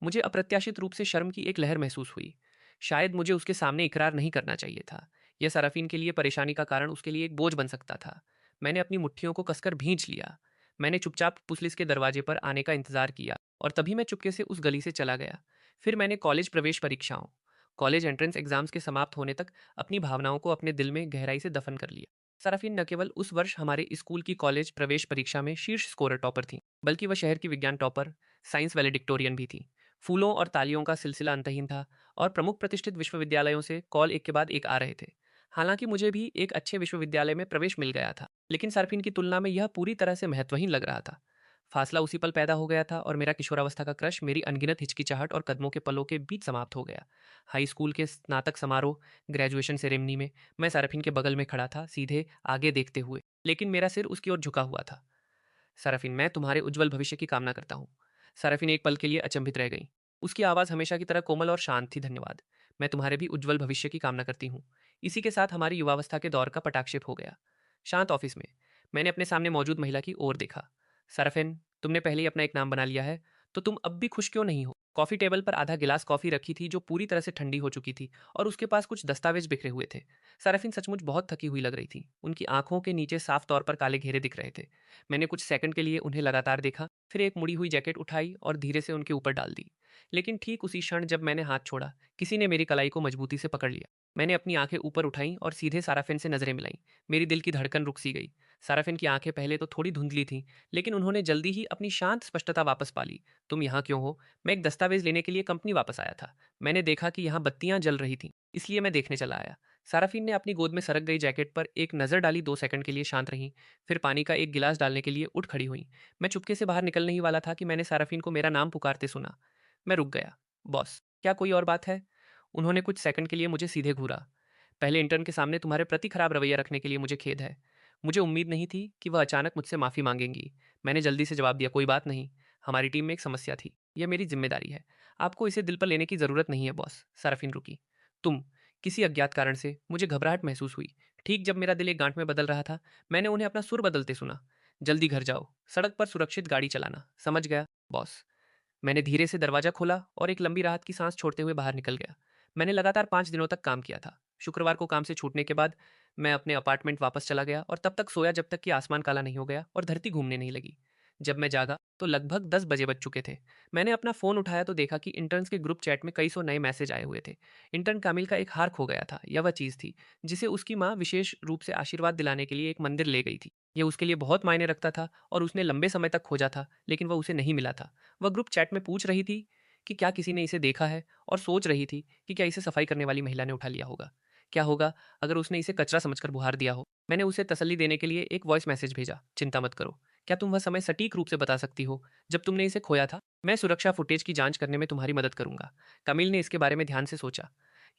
मुझे अप्रत्याशित रूप से शर्म की एक लहर महसूस हुई। शायद मुझे उसके सामने इकरार नहीं करना चाहिए था। यह सराफीन के लिए परेशानी का कारण उसके लिए एक बोझ बन सकता था। मैंने अपनी मुट्ठियों को कसकर भींच लिया। मैंने चुपचाप पुलिस के दरवाजे पर आने का इंतजार किया और तभी मैं चुपके से उस गली से चला गया। फिर मैंने कॉलेज प्रवेश परीक्षाओं, कॉलेज एंट्रेंस एग्जाम्स के समाप्त होने तक अपनी भावनाओं को अपने दिल में गहराई से दफन कर लिया। सराफीन न केवल उस वर्ष हमारे स्कूल की कॉलेज प्रवेश परीक्षा में शीर्ष स्कोरर टॉपर थी, बल्कि वह शहर की विज्ञान टॉपर, साइंस वैलेडिक्टोरियन भी थी। फूलों और तालियों का सिलसिला अंतहीन था और प्रमुख प्रतिष्ठित विश्वविद्यालयों से कॉल एक के बाद एक आ रहे थे। हालांकि मुझे भी एक अच्छे विश्वविद्यालय में प्रवेश मिल गया था, लेकिन सरफिन की तुलना में यह पूरी तरह से महत्वहीन लग रहा था। फासला उसी पल पैदा हो गया था और मेरा किशोरावस्था का क्रश मेरी अनगिनत हिचकिचाहट और कदमों के पलों के बीच समाप्त हो गया। हाई स्कूल के स्नातक समारोह, ग्रेजुएशन सेरेमनी में मैं सरफिन के बगल में खड़ा था, सीधे आगे देखते हुए, लेकिन मेरा सिर उसकी ओर झुका हुआ था। सरफिन, मैं तुम्हारे उज्जवल भविष्य की कामना करता हूँ। सरफिन एक पल के लिए अचंभित रह गई। उसकी आवाज़ हमेशा की तरह कोमल और शांत थी। धन्यवाद। मैं तुम्हारे भी उज्जवल भविष्य की कामना करती हूँ। इसी के साथ हमारी युवावस्था के दौर का पटाक्षेप हो गया। शांत ऑफिस में मैंने अपने सामने मौजूद महिला की ओर देखा। सरफिन, तुमने पहले ही अपना एक नाम बना लिया है, तो तुम अब भी खुश क्यों नहीं हो? कॉफी टेबल पर आधा गिलास कॉफी रखी थी जो पूरी तरह से ठंडी हो चुकी थी और उसके पास कुछ दस्तावेज बिखरे हुए थे। सरफिन सचमुच बहुत थकी हुई लग रही थी। उनकी आंखों के नीचे साफ तौर पर काले घेरे दिख रहे थे। मैंने कुछ सेकंड के लिए उन्हें लगातार देखा, फिर एक मुड़ी हुई जैकेट उठाई और धीरे से उनके ऊपर डाल दी। लेकिन ठीक उसी क्षण जब मैंने हाथ छोड़ा, किसी ने मेरी कलाई को मजबूती से पकड़ लिया। मैंने अपनी आंखें ऊपर उठाईं और सीधे साराफिन से नजरें मिलाईं। मेरी दिल की धड़कन रुक सी गई। साराफिन की आंखें पहले तो थोड़ी धुंधली थीं, लेकिन उन्होंने जल्दी ही अपनी शांत स्पष्टता वापस पा ली। तुम यहाँ क्यों हो? मैं एक दस्तावेज लेने के लिए कंपनी वापस आया था। मैंने देखा कि यहाँ बत्तियां जल रही थीं, इसलिए मैं देखने चला आया। साराफिन ने अपनी गोद में सरक गई जैकेट पर एक नज़र डाली, 2 सेकंड के लिए शांत रही, फिर पानी का एक गिलास डालने के लिए उठ खड़ी हुई। मैं चुपके से बाहर निकलने ही वाला था कि मैंने साराफिन को मेरा नाम पुकारते सुना। मैं रुक गया। बॉस, क्या कोई और बात है? उन्होंने कुछ सेकंड के लिए मुझे सीधे घूरा। पहले इंटर्न के सामने तुम्हारे प्रति खराब रवैया रखने के लिए मुझे खेद है। मुझे उम्मीद नहीं थी कि वह अचानक मुझसे माफ़ी मांगेंगी। मैंने जल्दी से जवाब दिया, कोई बात नहीं। हमारी टीम में एक समस्या थी। यह मेरी जिम्मेदारी है। आपको इसे दिल पर लेने की ज़रूरत नहीं है बॉस। साराफिन रुकी। तुम, किसी अज्ञात कारण से मुझे घबराहट महसूस हुई। ठीक जब मेरा दिल एक गांठ में बदल रहा था, मैंने उन्हें अपना सुर बदलते सुना। जल्दी घर जाओ, सड़क पर सुरक्षित गाड़ी चलाना। समझ गया बॉस। मैंने धीरे से दरवाजा खोला और एक लंबी राहत की सांस छोड़ते हुए बाहर निकल गया। मैंने लगातार 5 दिनों तक काम किया था। शुक्रवार को काम से छूटने के बाद मैं अपने अपार्टमेंट वापस चला गया और तब तक सोया जब तक कि आसमान काला नहीं हो गया और धरती घूमने नहीं लगी। जब मैं जागा तो लगभग 10 बजे बज चुके थे। मैंने अपना फ़ोन उठाया तो देखा कि इंटर्न्स के ग्रुप चैट में कई सौ नए मैसेज आए हुए थे। इंटर्न कामिल का एक हार खो गया था, या वह चीज़ थी जिसे उसकी माँ विशेष रूप से आशीर्वाद दिलाने के लिए एक मंदिर ले गई थी। यह उसके लिए बहुत मायने रखता था और उसने लंबे समय तक खोजा था, लेकिन वह उसे नहीं मिला था। वह ग्रुप चैट में पूछ रही थी कि क्या किसी ने इसे देखा है, और सोच रही थी कि क्या इसे सफाई करने वाली महिला ने उठा लिया होगा। क्या होगा अगर उसने इसे कचरा समझकर बुहार दिया हो। मैंने उसे तसल्ली देने के लिए एक वॉइस मैसेज भेजा, चिंता मत करो। क्या तुम वह समय सटीक रूप से बता सकती हो जब तुमने इसे खोया था? मैं सुरक्षा फुटेज की जांच करने में तुम्हारी मदद करूंगा। कमिल ने इसके बारे में ध्यान से सोचा।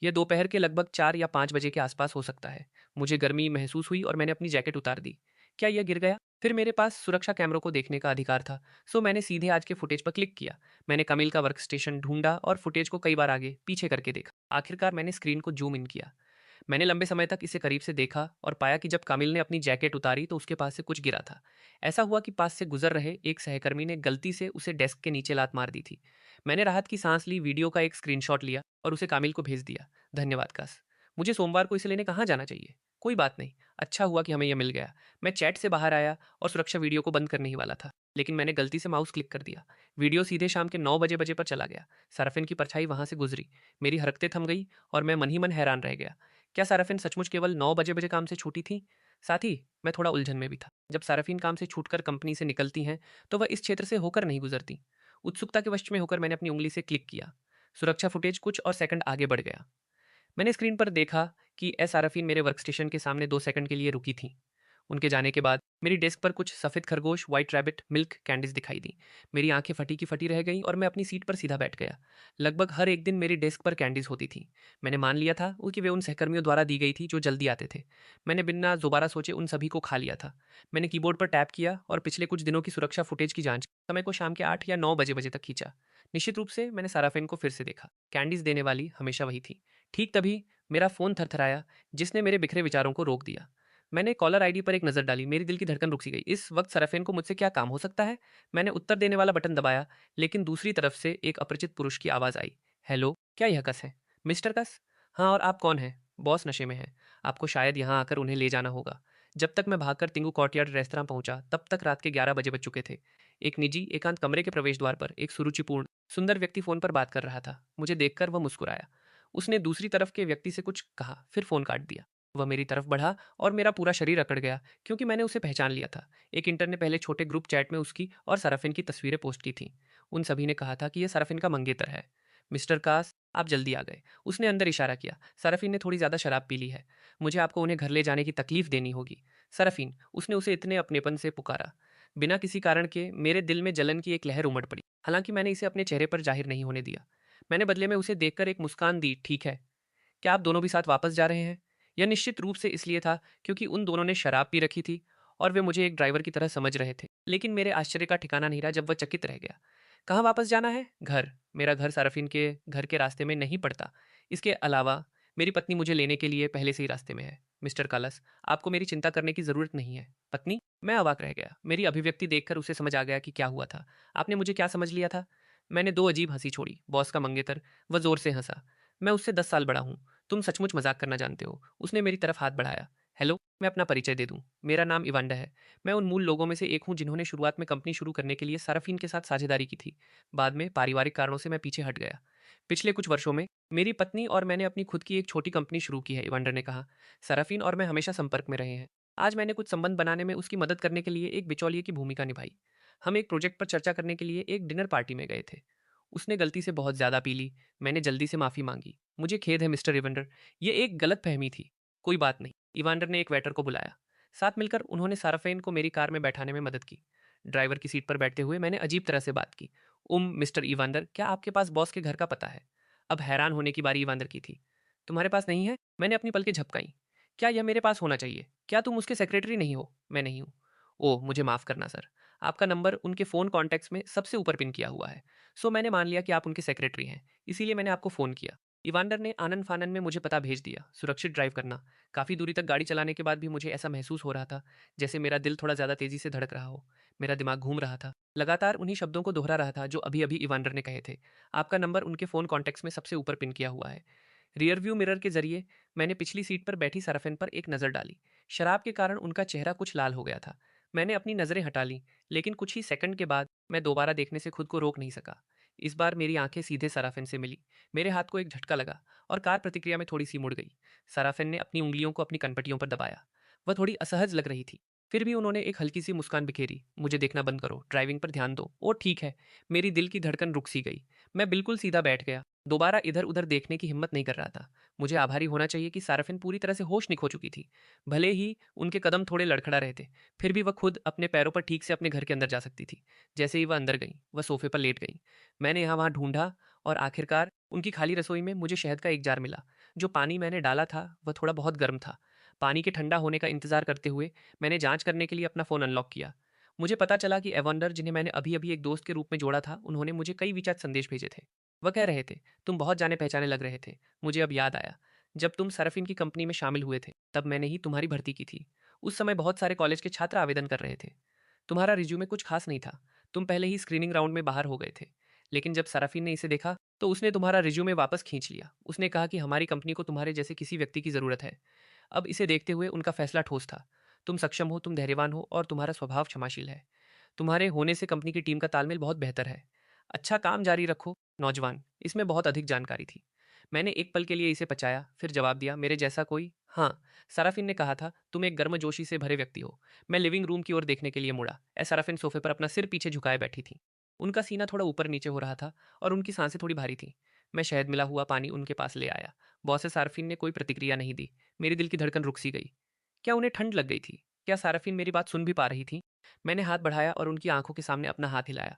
यह दोपहर के लगभग 4 या 5 बजे के आसपास हो सकता है। मुझे गर्मी महसूस हुई और मैंने अपनी जैकेट उतार दी। क्या यह गिर गया? फिर मेरे पास सुरक्षा कैमरों को देखने का अधिकार था, सो मैंने सीधे आज के फुटेज पर क्लिक किया। मैंने कमिल का वर्क स्टेशन ढूंढा और फुटेज को कई बार आगे पीछे करके देखा। आखिरकार मैंने स्क्रीन को जूम इन किया। मैंने लंबे समय तक इसे करीब से देखा और पाया कि जब कामिल ने अपनी जैकेट उतारी तो उसके पास से कुछ गिरा था। ऐसा हुआ कि पास से गुजर रहे एक सहकर्मी ने गलती से उसे डेस्क के नीचे लात मार दी थी। मैंने राहत की सांस ली, वीडियो का एक स्क्रीनशॉट लिया और उसे कामिल को भेज दिया। धन्यवाद काश। मुझे सोमवार को इसे लेने कहाँ जाना चाहिए? कोई बात नहीं, अच्छा हुआ कि हमें यह मिल गया। मैं चैट से बाहर आया और सुरक्षा वीडियो को बंद करने ही वाला था, लेकिन मैंने गलती से माउस क्लिक कर दिया। वीडियो सीधे शाम के 9 बजे पर चला गया। साराफिन की परछाई वहां से गुजरी। मेरी हरकतें थम गई और मैं मन ही मन हैरान रह गया। क्या साराफिन सचमुच केवल 9 बजे काम से छूटी थी? साथ ही मैं थोड़ा उलझन में भी था। जब साराफिन काम से छूटकर कंपनी से निकलती हैं तो वह इस क्षेत्र से होकर नहीं गुजरती। उत्सुकता के वश में होकर मैंने अपनी उंगली से क्लिक किया। सुरक्षा फुटेज कुछ और सेकंड आगे बढ़ गया। मैंने स्क्रीन पर देखा कि एस आरफीन मेरे वर्कस्टेशन के सामने 2 सेकंड के लिए रुकी थी। उनके जाने के बाद मेरी डेस्क पर कुछ सफ़ेद खरगोश, व्हाइट रैबिट, मिल्क कैंडीज दिखाई दी। मेरी आंखें फटी की फटी रह गईं और मैं अपनी सीट पर सीधा बैठ गया। लगभग हर एक दिन मेरी डेस्क पर कैंडीज होती थी। मैंने मान लिया था कि वे उन सहकर्मियों द्वारा दी गई थी जो जल्दी आते थे। मैंने बिना दोबारा सोचे उन सभी को खा लिया था। मैंने कीबोर्ड पर टैप किया और पिछले कुछ दिनों की सुरक्षा फुटेज की जांच की। समय को शाम के 8 या 9 बजे तक खींचा। निश्चित रूप से मैंने साराफेन को फिर से देखा। कैंडीज देने वाली हमेशा वही थी। ठीक तभी मेरा फ़ोन थरथराया, जिसने मेरे बिखरे विचारों को रोक दिया। मैंने कॉलर आईडी पर एक नज़र डाली। मेरी दिल की धड़कन रुक सी गई। इस वक्त सरफेन को मुझसे क्या काम हो सकता है? मैंने उत्तर देने वाला बटन दबाया, लेकिन दूसरी तरफ से एक अपरिचित पुरुष की आवाज़ आई। हेलो, क्या यह कस है? मिस्टर कस? हाँ, और आप कौन हैं? बॉस नशे में है। आपको शायद यहाँ आकर उन्हें ले जाना होगा। जब तक मैं भागकर तिंगू कॉर्टयार्ड रेस्तरां पहुंचा, तब तक रात के 11 बज चुके थे। एक निजी एकांत कमरे के प्रवेश द्वार पर एक सुरुचिपूर्ण सुंदर व्यक्ति फ़ोन पर बात कर रहा था। मुझे देखकर वह मुस्कुराया। उसने दूसरी तरफ के व्यक्ति से कुछ कहा, फिर फ़ोन काट दिया। वह मेरी तरफ बढ़ा और मेरा पूरा शरीर अकड़ गया, क्योंकि मैंने उसे पहचान लिया था। एक इंटर्न ने पहले छोटे ग्रुप चैट में उसकी और सरफिन की तस्वीरें पोस्ट की थीं। उन सभी ने कहा था कि यह सरफिन का मंगेतर है। मिस्टर कास, आप जल्दी आ गए। उसने अंदर इशारा किया। सरफिन ने थोड़ी ज़्यादा शराब पी ली है। मुझे आपको उन्हें घर ले जाने की तकलीफ देनी होगी। सरफिन, उसने उसे इतने अपनेपन से पुकारा। बिना किसी कारण के मेरे दिल में जलन की एक लहर उमड़ पड़ी। हालांकि मैंने इसे अपने चेहरे पर जाहिर नहीं होने दिया। मैंने बदले में उसे देखकर एक मुस्कान दी। ठीक है, क्या आप दोनों भी साथ वापस जा रहे हैं? यह निश्चित रूप से इसलिए था क्योंकि उन दोनों ने शराब पी रखी थी और वे मुझे एक ड्राइवर की तरह समझ रहे थे। लेकिन मेरे आश्चर्य का ठिकाना नहीं रहा जब वह चकित रह गया। कहाँ वापस जाना है? घर। मेरा घर सारफिन के घर के रास्ते में नहीं पड़ता। इसके अलावा मेरी पत्नी मुझे लेने के लिए पहले से ही रास्ते में है। मिस्टर कालस, आपको मेरी चिंता करने की ज़रूरत नहीं है। पत्नी? मैं अवाक रह गया। मेरी अभिव्यक्ति देखकर उसे समझ आ गया कि क्या हुआ था। आपने मुझे क्या समझ लिया था? मैंने दो अजीब हंसी छोड़ी। बॉस का मंगेतर। वह जोर से हंसा। मैं उससे 10 साल बड़ा हूँ। तुम सचमुच मजाक करना जानते हो। उसने मेरी तरफ हाथ बढ़ाया। हेलो, मैं अपना परिचय दे दूं। मेरा नाम इवांडा है। मैं उन मूल लोगों में से एक हूं जिन्होंने शुरुआत में कंपनी शुरू करने के लिए साराफीन के साथ साझेदारी की थी। बाद में पारिवारिक कारणों से मैं पीछे हट गया। पिछले कुछ वर्षों में मेरी पत्नी और मैंने अपनी खुद की एक छोटी कंपनी शुरू की है, इवांडा ने कहा। साराफीन और मैं हमेशा संपर्क में रहे हैं। आज मैंने कुछ संबंध बनाने में उसकी मदद करने के लिए एक बिचौलिए की भूमिका निभाई। हम एक प्रोजेक्ट पर चर्चा करने के लिए एक डिनर पार्टी में गए थे। उसने गलती से बहुत ज़्यादा पी ली। मैंने जल्दी से माफ़ी मांगी। मुझे खेद है मिस्टर इवेंडर, ये एक गलत फहमी थी। कोई बात नहीं। इवांडर ने एक वेटर को बुलाया। साथ मिलकर उन्होंने साराफेन को मेरी कार में बैठाने में मदद की। ड्राइवर की सीट पर बैठते हुए मैंने अजीब तरह से बात की। मिस्टर इवांडर, क्या आपके पास बॉस के घर का पता है? अब हैरान होने की बारी इवांडर की थी। तुम्हारे पास नहीं है? मैंने अपनी पलकें झपकाई। क्या यह मेरे पास होना चाहिए? क्या तुम उसके सेक्रेटरी नहीं हो? मैं नहीं हूँ। ओह, मुझे माफ़ करना सर। आपका नंबर उनके फ़ोन कॉन्टैक्ट्स में सबसे ऊपर पिन किया हुआ है। सो मैंने मान लिया कि आप उनके सेक्रेटरी हैं। इसीलिए मैंने आपको फ़ोन किया। इवांडर ने आनन फानन में मुझे पता भेज दिया। सुरक्षित ड्राइव करना। काफ़ी दूरी तक गाड़ी चलाने के बाद भी मुझे ऐसा महसूस हो रहा था जैसे मेरा दिल थोड़ा ज़्यादा तेज़ी से धड़क रहा हो। मेरा दिमाग घूम रहा था। लगातार उन्हीं शब्दों को दोहरा रहा था जो अभी अभी इवांडर ने कहे थे। आपका नंबर उनके फ़ोन कॉन्टैक्ट्स में सबसे ऊपर पिन किया हुआ है। रियर व्यू मिरर के जरिए मैंने पिछली सीट पर बैठी सरफेन पर एक नज़र डाली। शराब के कारण उनका चेहरा कुछ लाल हो गया था। मैंने अपनी नज़रें हटा लीं, लेकिन कुछ ही सेकंड के बाद मैं दोबारा देखने से खुद को रोक नहीं सका। इस बार मेरी आंखें सीधे सराफिन से मिली। मेरे हाथ को एक झटका लगा और कार प्रतिक्रिया में थोड़ी सी मुड़ गई। सराफिन ने अपनी उंगलियों को अपनी कनपटियों पर दबाया। वह थोड़ी असहज लग रही थी। फिर भी उन्होंने एक हल्की सी मुस्कान बिखेरी। मुझे देखना बंद करो, ड्राइविंग पर ध्यान दो। ओ ठीक है। मेरी दिल की धड़कन रुक सी गई। मैं बिल्कुल सीधा बैठ गया। दोबारा इधर उधर देखने की हिम्मत नहीं कर रहा था। मुझे आभारी होना चाहिए कि साराफिन पूरी तरह से होश नहीं खो चुकी थी। भले ही उनके कदम थोड़े लड़खड़ा रहे थे, फिर भी वह खुद अपने पैरों पर ठीक से अपने घर के अंदर जा सकती थी। जैसे ही वह अंदर गई, वह सोफे पर लेट गई। मैंने यहाँ वहाँ ढूंढा और आखिरकार उनकी खाली रसोई में मुझे शहद का एक जार मिला। जो पानी मैंने डाला था वह थोड़ा बहुत गर्म था। पानी के ठंडा होने का इंतजार करते हुए मैंने जांच करने के लिए अपना फ़ोन अनलॉक किया। मुझे पता चला कि एवंडर, जिन्हें मैंने अभी अभी एक दोस्त के रूप में जोड़ा था, उन्होंने मुझे कई विचार संदेश भेजे थे। वह कह रहे थे, तुम बहुत जाने पहचाने लग रहे थे। मुझे अब याद आया, जब तुम सरफिन की कंपनी में शामिल हुए थे तब मैंने ही तुम्हारी भर्ती की थी। उस समय बहुत सारे कॉलेज के छात्र आवेदन कर रहे थे। तुम्हारा रिज्यूमे कुछ खास नहीं था। तुम पहले ही स्क्रीनिंग राउंड में बाहर हो गए थे। लेकिन जब सराफिन ने इसे देखा तो उसने तुम्हारा रिज्यूमे वापस खींच लिया। उसने कहा कि हमारी कंपनी को तुम्हारे जैसे किसी व्यक्ति की ज़रूरत है। अब इसे देखते हुए उनका फैसला ठोस था। तुम सक्षम हो, तुम धैर्यवान हो और तुम्हारा स्वभाव क्षमाशील है। तुम्हारे होने से कंपनी की टीम का तालमेल बहुत बेहतर है। अच्छा काम जारी रखो, नौजवान। इसमें बहुत अधिक जानकारी थी। मैंने एक पल के लिए इसे पचाया, फिर जवाब दिया, मेरे जैसा कोई? हाँ। सराफिन ने कहा था, तुम एक गर्मजोशी से भरे व्यक्ति हो। मैं लिविंग रूम की ओर देखने के लिए मुड़ा। सराफिन सोफे पर अपना सिर पीछे झुकाए बैठी थी। उनका सीना थोड़ा ऊपर नीचे हो रहा था और उनकी सांसें थोड़ी भारी थीं। मैं शहद मिला हुआ पानी उनके पास ले आया। बॉस साराफिन ने कोई प्रतिक्रिया नहीं दी। मेरी दिल की धड़कन रुक सी गई। क्या उन्हें ठंड लग गई थी? क्या साराफिन मेरी बात सुन भी पा रही थी? मैंने हाथ बढ़ाया और उनकी आंखों के सामने अपना हाथ हिलाया।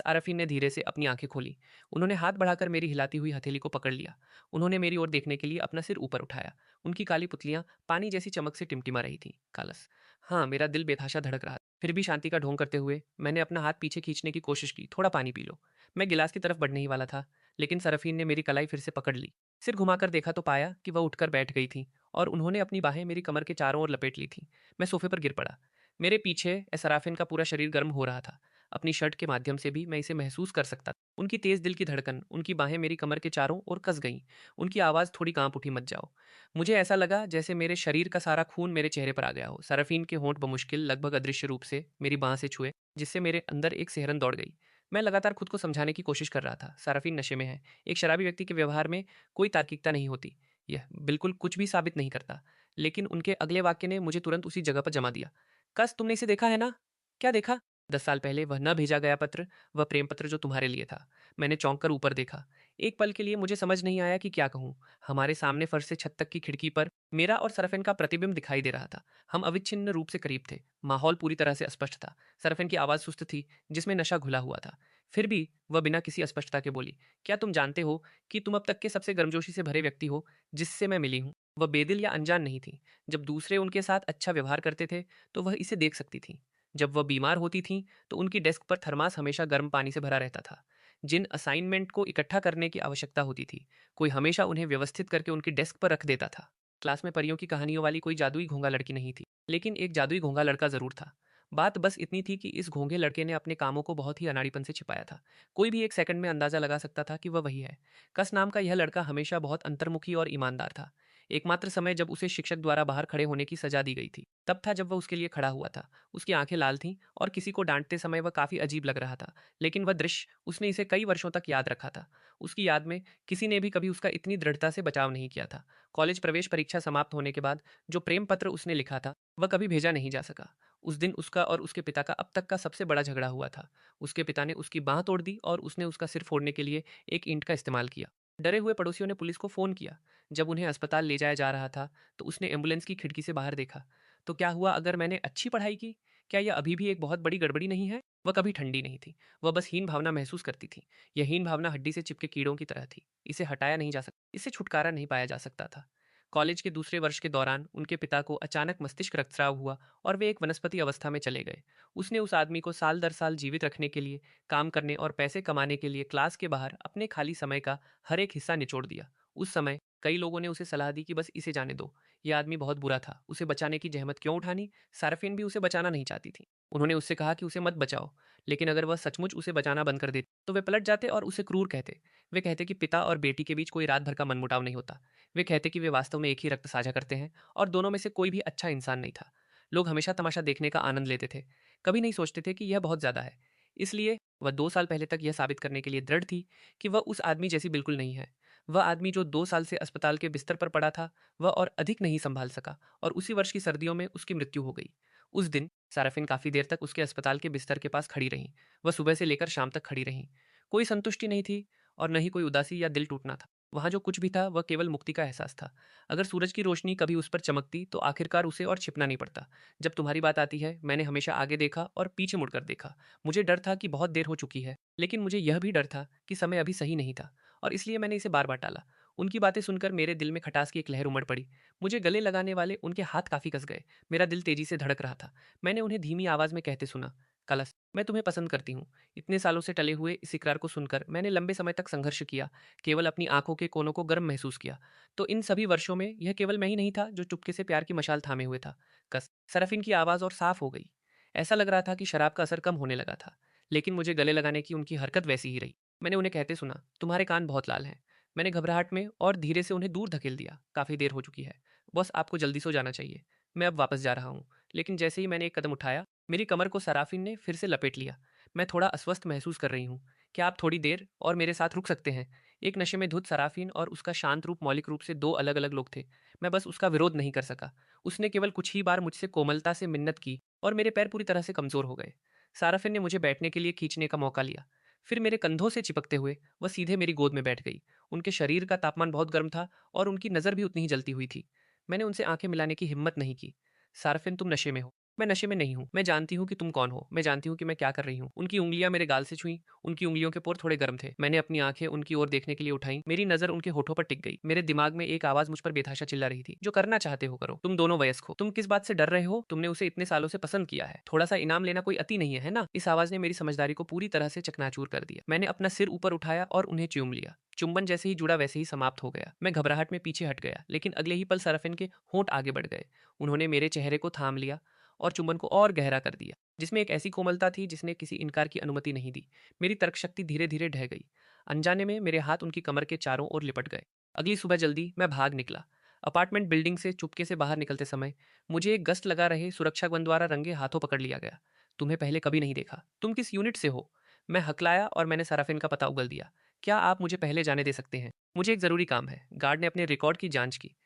आरफीन ने धीरे से अपनी आंखें खोली। उन्होंने हाथ बढ़ाकर मेरी हिलाती हुई हथेली को पकड़ लिया। उन्होंने मेरी ओर देखने के लिए अपना सिर ऊपर उठाया। उनकी काली पुतलियां पानी जैसी चमक से टिमटिमा रही थीं। कालस। हाँ, मेरा दिल बेतहाशा धड़क रहा था। फिर भी शांति का ढोंग करते हुए मैंने अपना हाथ पीछे खींचने की कोशिश की। थोड़ा पानी पी लो। मैं गिलास की तरफ बढ़ने ही वाला था, लेकिन सरफीन ने मेरी कलाई फिर से पकड़ ली। सिर घुमाकर देखा तो पाया कि वह उठकर बैठ गई थी और उन्होंने अपनी बाहें मेरी कमर के चारों ओर लपेट ली थी। मैं सोफे पर गिर पड़ा। मेरे पीछे सराफिन का पूरा शरीर गर्म हो रहा था। अपनी शर्ट के माध्यम से भी मैं इसे महसूस कर सकता था। उनकी तेज दिल की धड़कन, उनकी बाहें मेरी कमर के चारों ओर कस गईं। उनकी आवाज़ थोड़ी कांप उठी, मत जाओ। मुझे ऐसा लगा जैसे मेरे शरीर का सारा खून मेरे चेहरे पर आ गया हो। सरफीन के होंठ बमुश्किल, लगभग अदृश्य रूप से मेरी बाह से छुए, जिससे मेरे अंदर एक सिहरन दौड़ गई। मैं लगातार खुद को समझाने की कोशिश कर रहा था, सरफीन नशे में है। एक शराबी व्यक्ति के व्यवहार में कोई तार्किकता नहीं होती। यह बिल्कुल कुछ भी साबित नहीं करता। लेकिन उनके अगले वाक्य ने मुझे तुरंत उसी जगह पर जमा दिया। कस, तुमने इसे देखा है ना? क्या देखा? 10 साल पहले वह न भेजा गया पत्र, वह प्रेम पत्र जो तुम्हारे लिए था। मैंने चौंक कर ऊपर देखा। एक पल के लिए मुझे समझ नहीं आया कि क्या कहूँ। हमारे सामने फर्श से छत तक की खिड़की पर मेरा और सरफिन का प्रतिबिंब दिखाई दे रहा था। हम अविच्छिन्न रूप से करीब थे। माहौल पूरी तरह से अस्पष्ट था। सरफिन की आवाज़ सुस्त थी, जिसमें नशा घुला हुआ था। फिर भी वह बिना किसी अस्पष्टता के बोली, क्या तुम जानते हो कि तुम अब तक के सबसे गर्मजोशी से भरे व्यक्ति हो जिससे मैं मिली हूँ? वह बेदिल या अनजान नहीं थी। जब दूसरे उनके साथ अच्छा व्यवहार करते थे तो वह इसे देख सकती थी। जब वह बीमार होती थीं तो उनकी डेस्क पर थर्मास हमेशा गर्म पानी से भरा रहता था। जिन असाइनमेंट को इकट्ठा करने की आवश्यकता होती थी, कोई हमेशा उन्हें व्यवस्थित करके उनकी डेस्क पर रख देता था। क्लास में परियों की कहानियों वाली कोई जादुई घोंगा लड़की नहीं थी, लेकिन एक जादुई घोंगा लड़का जरूर था। बात बस इतनी थी कि इस घोंघे लड़के ने अपने कामों को बहुत ही अनाड़ीपन से छिपाया था। कोई भी एक सेकंड में अंदाजा लगा सकता था कि वह वही है। कस नाम का यह लड़का हमेशा बहुत अंतर्मुखी और ईमानदार था। एकमात्र समय जब उसे शिक्षक द्वारा बाहर खड़े होने की सजा दी गई थी, तब था जब वह उसके लिए खड़ा हुआ था। उसकी आंखें लाल थीं और किसी को डांटते समय वह काफी अजीब लग रहा था। लेकिन वह दृश्य, उसने इसे कई वर्षों तक याद रखा था। उसकी याद में किसी ने भी कभी उसका इतनी दृढ़ता से बचाव नहीं किया था। कॉलेज प्रवेश परीक्षा समाप्त होने के बाद जो प्रेम पत्र उसने लिखा था, वह कभी भेजा नहीं जा सका। उस दिन उसका और उसके पिता का अब तक का सबसे बड़ा झगड़ा हुआ था। उसके पिता ने उसकी बांह तोड़ दी और उसने उसका सिर फोड़ने के लिए एक ईंट का इस्तेमाल किया। डरे हुए पड़ोसियों ने पुलिस को फोन किया। जब उन्हें अस्पताल ले जाया जा रहा था तो उसने एम्बुलेंस की खिड़की से बाहर देखा। तो क्या हुआ अगर मैंने अच्छी पढ़ाई की? क्या यह अभी भी एक बहुत बड़ी गड़बड़ी नहीं है? वह कभी ठंडी नहीं थी। वह बस हीन भावना महसूस करती थी। यह हीन भावना हड्डी से चिपके कीड़ों की तरह थी। इसे हटाया नहीं जा सकता, इससे छुटकारा नहीं पाया जा सकता था। कॉलेज के दूसरे वर्ष के दौरान उनके पिता को अचानक मस्तिष्क रक्तस्राव हुआ और वे एक वनस्पति अवस्था में चले गए। उसने उस आदमी को साल दर साल जीवित रखने के लिए, काम करने और पैसे कमाने के लिए क्लास के बाहर अपने खाली समय का हर एक हिस्सा निचोड़ दिया। उस समय कई लोगों ने उसे सलाह दी कि बस इसे जाने दो। यह आदमी बहुत बुरा था, उसे बचाने की जहमत क्यों उठानी? सारफिन भी उसे बचाना नहीं चाहती थी। उन्होंने उससे कहा कि उसे मत बचाओ, लेकिन अगर वह सचमुच उसे बचाना बंद कर देती तो वे पलट जाते और उसे क्रूर कहते। वे कहते कि पिता और बेटी के बीच कोई रात भर का मनमुटाव नहीं होता। वे कहते कि वे वास्तव में एक ही रक्त साझा करते हैं और दोनों में से कोई भी अच्छा इंसान नहीं था। लोग हमेशा तमाशा देखने का आनंद लेते थे, कभी नहीं सोचते थे कि यह बहुत ज़्यादा है। इसलिए वह 2 साल पहले तक यह साबित करने के लिए दृढ़ थी कि वह उस आदमी जैसी बिल्कुल नहीं है। वह आदमी जो 2 साल से अस्पताल के बिस्तर पर पड़ा था, वह और अधिक नहीं संभाल सका और उसी वर्ष की सर्दियों में उसकी मृत्यु हो गई। उस दिन साराफिन काफ़ी देर तक उसके अस्पताल के बिस्तर के पास खड़ी रहीं। वह सुबह से लेकर शाम तक खड़ी रहीं। कोई संतुष्टि नहीं थी और न ही कोई उदासी या दिल टूटना था। वहाँ जो कुछ भी था वह केवल मुक्ति का एहसास था। अगर सूरज की रोशनी कभी उस पर चमकती तो आखिरकार उसे और छिपना नहीं पड़ता। जब तुम्हारी बात आती है, मैंने हमेशा आगे देखा और पीछे मुड़कर देखा। मुझे डर था कि बहुत देर हो चुकी है, लेकिन मुझे यह भी डर था कि समय अभी सही नहीं था और इसलिए मैंने इसे बार बार टाला। उनकी बातें सुनकर मेरे दिल में खटास की एक लहर उमड़ पड़ी। मुझे गले लगाने वाले उनके हाथ काफी कस गए। मेरा दिल तेजी से धड़क रहा था। मैंने उन्हें धीमी आवाज में कहते सुना, कलश, मैं तुम्हें पसंद करती हूँ। इतने सालों से टले हुए इस इकरार को सुनकर मैंने लंबे समय तक संघर्ष किया, केवल अपनी आंखों के कोनों को गर्म महसूस किया। तो इन सभी वर्षों में यह केवल मैं ही नहीं था जो चुपके से प्यार की मशाल थामे हुए था। कस, सरफिन की आवाज और साफ हो गई। ऐसा लग रहा था कि शराब का असर कम होने लगा था, लेकिन मुझे गले लगाने की उनकी हरकत वैसी ही रही। मैंने उन्हें कहते सुना, तुम्हारे कान बहुत लाल हैं। मैंने घबराहट में और धीरे से उन्हें दूर धकेल दिया। काफी देर हो चुकी है, बॉस, आपको जल्दी सो जाना चाहिए। मैं अब वापस जा रहा हूँ। लेकिन जैसे ही मैंने एक कदम उठाया, मेरी कमर को सराफिन ने फिर से लपेट लिया। मैं थोड़ा अस्वस्थ महसूस कर रही हूँ। क्या आप थोड़ी देर और मेरे साथ रुक सकते हैं? एक नशे में धुत सराफिन और उसका शांत रूप मौलिक रूप से दो अलग अलग लोग थे। मैं बस उसका विरोध नहीं कर सका। उसने केवल कुछ ही बार मुझसे कोमलता से मिन्नत की और मेरे पैर पूरी तरह से कमजोर हो गए। साराफिन ने मुझे बैठने के लिए खींचने का मौका लिया। फिर मेरे कंधों से चिपकते हुए वह सीधे मेरी गोद में बैठ गई। उनके शरीर का तापमान बहुत गर्म था और उनकी नज़र भी उतनी ही जलती हुई थी। मैंने उनसे आंखें मिलाने की हिम्मत नहीं की। साराफिन, तुम नशे में हो। मैं नशे में नहीं हूँ। मैं जानती हूँ कि तुम कौन हो। मैं जानती हूँ कि मैं क्या कर रही हूँ। उनकी उंगलियां मेरे गाल से छुईं। उनकी उंगलियों के पोर थोड़े गर्म थे। मैंने अपनी आंखें उनकी ओर देखने के लिए उठाई। मेरी नजर उनके होठों पर टिक गई। मेरे दिमाग में एक आवाज मुझ पर बेतहाशा चिल्ला रही थी, जो करना चाहते हो करो। तुम दोनों वयस्क हो। तुम किस बात से डर रहे हो? तुमने उसे इतने सालों से पसंद किया है। थोड़ा सा इनाम लेना कोई अति नहीं है ना? इस आवाज ने मेरी समझदारी को पूरी तरह से चकनाचूर कर दिया। मैंने अपना सिर ऊपर उठाया और उन्हें चूम लिया। चुंबन जैसे ही जुड़ा वैसे ही समाप्त हो गया। मैं घबराहट में पीछे हट गया, लेकिन अगले ही पल सरफिन के होंठ आगे बढ़ गए। उन्होंने मेरे चेहरे को थाम लिया और चुंबन को और गहरा कर दिया, जिसमें एक ऐसी कोमलता थी जिसने किसी इनकार की अनुमति नहीं दी। मेरी तर्क शक्ति धीरे धीरे ढह गई। अनजाने में मेरे हाथ उनकी कमर के चारों ओर लिपट गए। अगली सुबह जल्दी मैं भाग निकला। अपार्टमेंट बिल्डिंग से चुपके से बाहर निकलते समय मुझे एक गश्त लगा रहे सुरक्षाबंद द्वारा रंगे हाथों पकड़ लिया गया। तुम्हें पहले कभी नहीं देखा। तुम किस यूनिट से हो? मैं हकलाया और मैंने सराफिन का पता उगल दिया। क्या आप मुझे पहले जाने दे सकते हैं? मुझे एक जरूरी काम है। गार्ड ने अपने रिकॉर्ड की जांच की।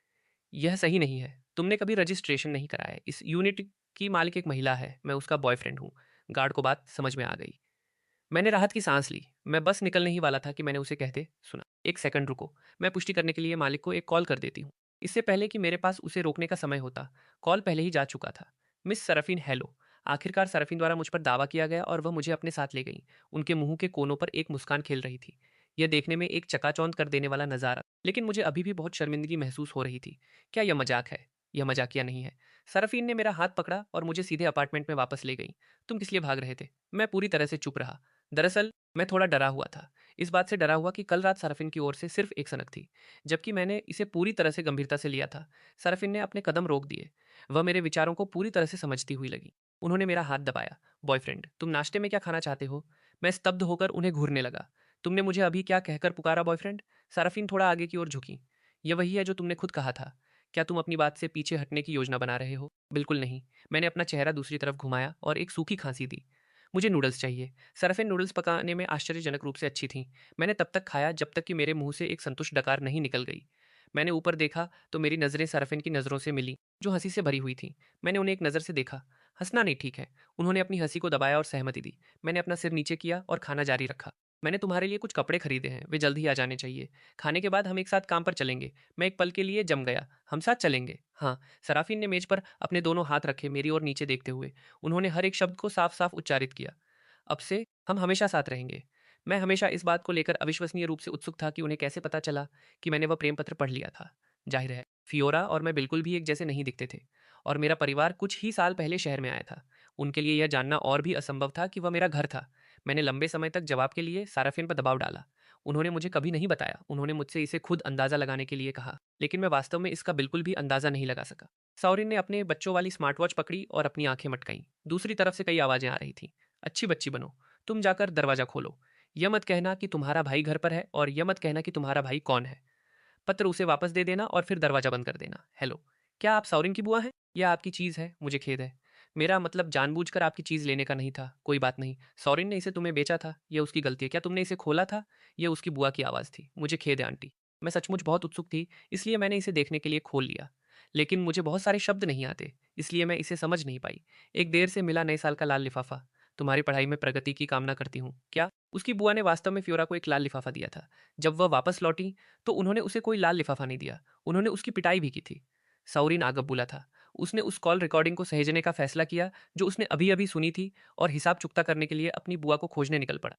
यह सही नहीं है। तुमने कभी रजिस्ट्रेशन नहीं कराया है। इस यूनिट की मालिक एक महिला है। मैं उसका बॉयफ्रेंड हूँ। गार्ड को बात समझ में आ गई। मैंने राहत की सांस ली। मैं बस निकलने ही वाला था कि मैंने उसे कहते सुना, एक सेकंड रुको। मैं पुष्टि करने के लिए मालिक को एक कॉल कर देती हूँ। इससे पहले कि मेरे पास उसे रोकने का समय होता, कॉल पहले ही जा चुका था। मिस सरफिन, हेलो। आखिरकार सरफिन द्वारा मुझ पर दावा किया गया और वह मुझे अपने साथ ले गई। उनके मुंह के कोनों पर एक मुस्कान खेल रही थी। यह देखने में एक चकाचौंध कर देने वाला नजारा, लेकिन मुझे अभी भी बहुत शर्मिंदगी महसूस हो रही थी। क्या यह मजाक है? यह मजाकिया नहीं है। सरफिन ने मेरा हाथ पकड़ा और मुझे सीधे अपार्टमेंट में वापस ले गई। तुम किस लिए भाग रहे थे? मैं पूरी तरह से चुप रहा। दरअसल मैं थोड़ा डरा हुआ था। इस बात से डरा हुआ कि कल रात सरफिन की ओर से सिर्फ एक सनक थी, जबकि मैंने इसे पूरी तरह से गंभीरता से लिया था। सरफिन ने अपने कदम रोक दिए। वह मेरे विचारों को पूरी तरह से समझती हुई लगी। उन्होंने मेरा हाथ दबाया। बॉयफ्रेंड, तुम नाश्ते में क्या खाना चाहते हो? मैं स्तब्ध होकर उन्हें घूरने लगा। तुमने मुझे अभी क्या कहकर पुकारा, बॉयफ्रेंड? सरफिन थोड़ा आगे की ओर झुकी। यह वही है जो तुमने खुद कहा था। क्या तुम अपनी बात से पीछे हटने की योजना बना रहे हो? बिल्कुल नहीं। मैंने अपना चेहरा दूसरी तरफ घुमाया और एक सूखी खांसी दी। मुझे नूडल्स चाहिए। सरफिन नूडल्स पकाने में आश्चर्यजनक रूप से अच्छी थीं। मैंने तब तक खाया जब तक कि मेरे मुंह से एक संतुष्ट डकार नहीं निकल गई। मैंने ऊपर देखा तो मेरी नज़रें सरफिन की नज़रों से मिली, जो हंसी से भरी हुई थीं। मैंने उन्हें एक नज़र से देखा। हंसना नहीं ठीक है। उन्होंने अपनी हंसी को दबाया और सहमति दी। मैंने अपना सिर नीचे किया और खाना जारी रखा। मैंने तुम्हारे लिए कुछ कपड़े खरीदे हैं, वे जल्द ही आ जाने चाहिए। खाने के बाद हम एक साथ काम पर चलेंगे। मैं एक पल के लिए जम गया। हम साथ चलेंगे? हाँ। सराफिन ने मेज पर अपने दोनों हाथ रखे, मेरी ओर नीचे देखते हुए। उन्होंने हर एक शब्द को साफ साफ उच्चारित किया। अब से हम हमेशा साथ रहेंगे। मैं हमेशा इस बात को लेकर अविश्वसनीय रूप से उत्सुक था कि उन्हें कैसे पता चला कि मैंने वह प्रेम पत्र पढ़ लिया था। जाहिर है, फियोरा और मैं बिल्कुल भी एक जैसे नहीं दिखते थे, और मेरा परिवार कुछ ही साल पहले शहर में आया था। उनके लिए यह जानना और भी असंभव था कि वह मेरा घर था। मैंने लंबे समय तक जवाब के लिए साराफिन पर दबाव डाला। उन्होंने मुझे कभी नहीं बताया। उन्होंने मुझसे इसे खुद अंदाजा लगाने के लिए कहा, लेकिन मैं वास्तव में इसका बिल्कुल भी अंदाजा नहीं लगा सका। सौरिन ने अपने बच्चों वाली स्मार्ट वॉच पकड़ी और अपनी आंखें मटकाईं। दूसरी तरफ से कई आवाजें आ रही थीं। अच्छी बच्ची बनो। तुम जाकर दरवाजा खोलो। यह मत कहना कि तुम्हारा भाई घर पर है, और यह मत कहना कि तुम्हारा भाई कौन है। पत्र उसे वापस दे देना और फिर दरवाजा बंद कर देना। हेलो। क्या आप सौरिन की बुआ हैं? यह आपकी चीज़ है, मुझे खेद है। मेरा मतलब जानबूझकर आपकी चीज़ लेने का नहीं था, कोई बात नहीं। सौरिन ने इसे तुम्हें बेचा था, यह उसकी गलती है। क्या तुमने इसे खोला था? यह उसकी बुआ की आवाज़ थी। मुझे खेद है आंटी। मैं सचमुच बहुत उत्सुक थी, इसलिए मैंने इसे देखने के लिए खोल लिया। लेकिन मुझे बहुत सारे शब्द नहीं आते, इसलिए मैं इसे समझ नहीं पाई। एक देर से मिला नए साल का लाल लिफाफा। तुम्हारी पढ़ाई में प्रगति की कामना करती हूँ। क्या? उसकी बुआ ने वास्तव में फियोरा को एक लाल लिफाफा दिया था। जब वह वापस लौटी, तो उन्होंने उसे कोई लाल लिफाफा नहीं दिया। उन्होंने उसकी पिटाई भी की थी। साउरीन आग बुला था। उसने उस कॉल रिकॉर्डिंग को सहेजने का फैसला किया जो उसने अभी अभी सुनी थी और हिसाब चुकता करने के लिए अपनी बुआ को खोजने निकल पड़ा।